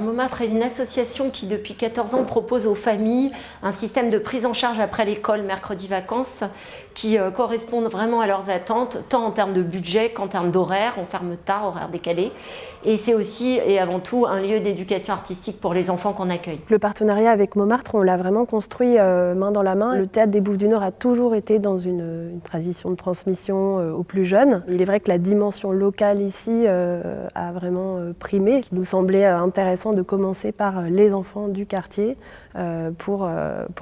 Montmartre est une association qui, depuis 14 ans, propose aux familles un système de prise en charge après l'école, mercredi vacances, qui correspondent vraiment à leurs attentes, tant en termes de budget qu'en termes d'horaire. On ferme tard, horaire décalé. Et c'est aussi et avant tout un lieu d'éducation artistique pour les enfants qu'on accueille. Le partenariat avec Montmartre, on l'a vraiment construit main dans la main. Le Théâtre des Bouffes du Nord a toujours été dans une tradition de transmission aux plus jeunes. Il est vrai que la dimension locale ici a vraiment primé. Il nous semblait intéressant de commencer par les enfants du quartier pour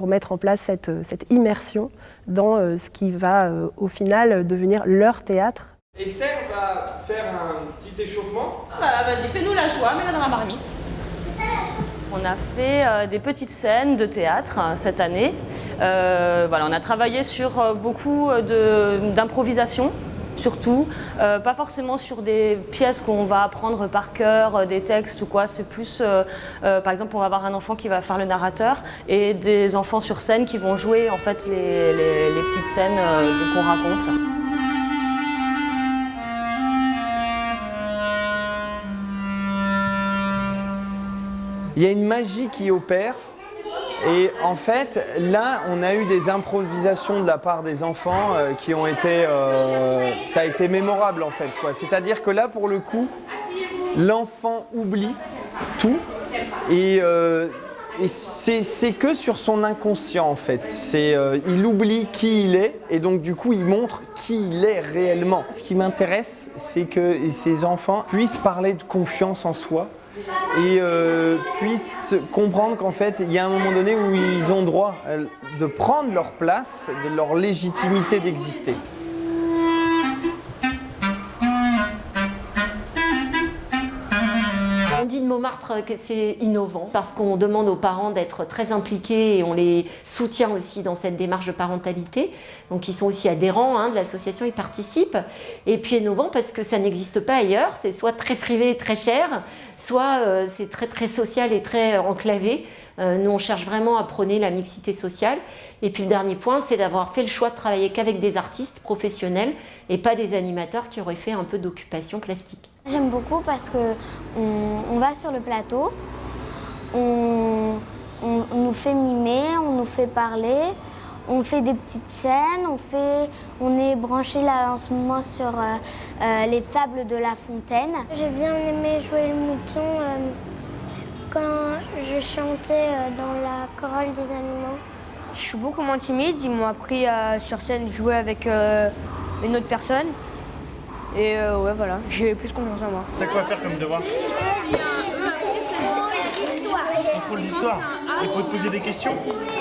mettre en place cette immersion dans ce qui va au final devenir leur théâtre. Esther va faire un petit échauffement. Vas-y, fais-nous la joie, mets-la dans la marmite. C'est ça la joie. On a fait des petites scènes de théâtre cette année. On a travaillé sur beaucoup d'improvisation. Surtout, pas forcément sur des pièces qu'on va apprendre par cœur, des textes ou quoi, c'est plus, par exemple, on va avoir un enfant qui va faire le narrateur et des enfants sur scène qui vont jouer en fait les petites scènes qu'on raconte. Il y a une magie qui opère. Et en fait, là, on a eu des improvisations de la part des enfants qui ont été... ça a été mémorable, en fait, quoi. C'est-à-dire que là, pour le coup, l'enfant oublie tout et c'est que sur son inconscient, en fait. Il oublie qui il est et donc, du coup, il montre qui il est réellement. Ce qui m'intéresse, c'est que ces enfants puissent parler de confiance en soi et puissent comprendre qu'en fait, il y a un moment donné où ils ont droit de prendre leur place, de leur légitimité d'exister. On dit de Montmartre que c'est innovant parce qu'on demande aux parents d'être très impliqués et on les soutient aussi dans cette démarche de parentalité. Donc ils sont aussi adhérents de l'association, ils participent. Et puis innovant parce que ça n'existe pas ailleurs, c'est soit très privé et très cher, soit c'est très très social et très enclavé. Nous on cherche vraiment à prôner la mixité sociale. Et puis le dernier point, c'est d'avoir fait le choix de travailler qu'avec des artistes professionnels et pas des animateurs qui auraient fait un peu d'occupation plastique. J'aime beaucoup parce qu'on va sur le plateau, on nous fait mimer, on nous fait parler, on fait des petites scènes, on est branché là en ce moment sur les fables de La Fontaine. J'ai bien aimé jouer le mouton quand je chantais dans la chorale des animaux. Je suis beaucoup moins timide, ils m'ont appris à sur scène jouer avec une autre personne. Et ouais, voilà, j'ai plus confiance en moi. T'as quoi à faire comme devoir? Contrôle d'histoire. Il faut te poser des questions.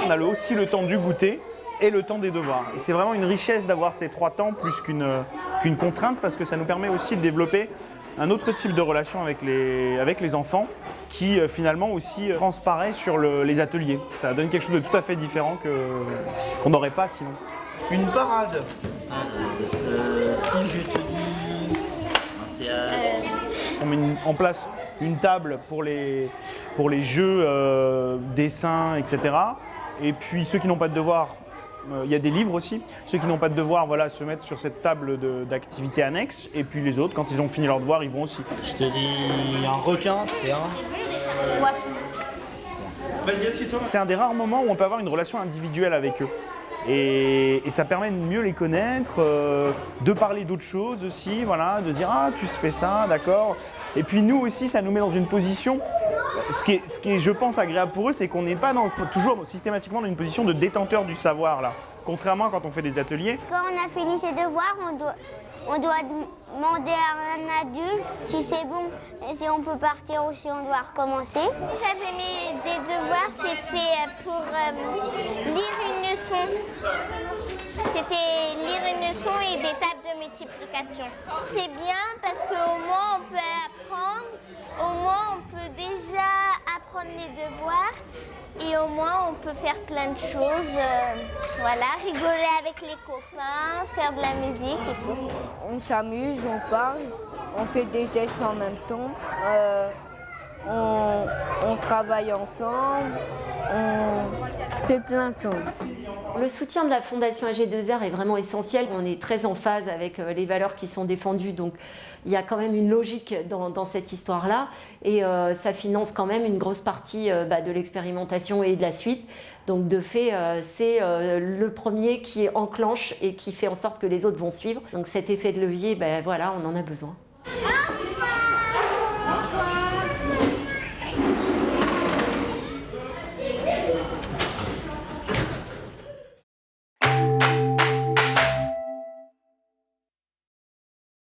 On a aussi le temps du goûter et le temps des devoirs. Et c'est vraiment une richesse d'avoir ces 3 temps plus qu'une contrainte parce que ça nous permet aussi de développer un autre type de relation avec les enfants qui finalement aussi transparaît sur les ateliers. Ça donne quelque chose de tout à fait différent qu'on n'aurait pas sinon. Une parade. Si je te dis un théâtre. On met en place une table pour les jeux, dessins, etc. Et puis ceux qui n'ont pas de devoirs, il y a des livres aussi. Ceux qui n'ont pas de devoirs, se mettent sur cette table d'activités annexes. Et puis les autres, quand ils ont fini leurs devoirs, ils vont aussi. Je te dis un requin, c'est un poisson. Vas-y, assieds-toi. C'est un des rares moments où on peut avoir une relation individuelle avec eux. Et ça permet de mieux les connaître, de parler d'autres choses aussi, de dire « Ah, tu fais ça, d'accord ». Et puis nous aussi, ça nous met dans une position, ce qui est je pense, agréable pour eux, c'est qu'on n'est pas toujours systématiquement dans une position de détenteur du savoir, là. Contrairement à quand on fait des ateliers. Quand on a fini ses devoirs, on doit demander à un adulte si c'est bon, et si on peut partir ou si on doit recommencer. J'avais mis des devoirs, c'était pour lire une leçon. C'était lire une leçon et des tables de multiplication. C'est bien parce qu'au moins on peut apprendre, au moins on peut déjà apprendre les devoirs et au moins on peut faire plein de choses. Rigoler avec les copains, faire de la musique et tout. On s'amuse, on parle, on fait des gestes en même temps, on travaille ensemble, on fait plein de choses. Le soutien de la Fondation AG2R est vraiment essentiel. On est très en phase avec les valeurs qui sont défendues, donc il y a quand même une logique dans cette histoire-là. Et ça finance quand même une grosse partie de l'expérimentation et de la suite. Donc de fait, c'est le premier qui enclenche et qui fait en sorte que les autres vont suivre. Donc cet effet de levier, voilà, on en a besoin.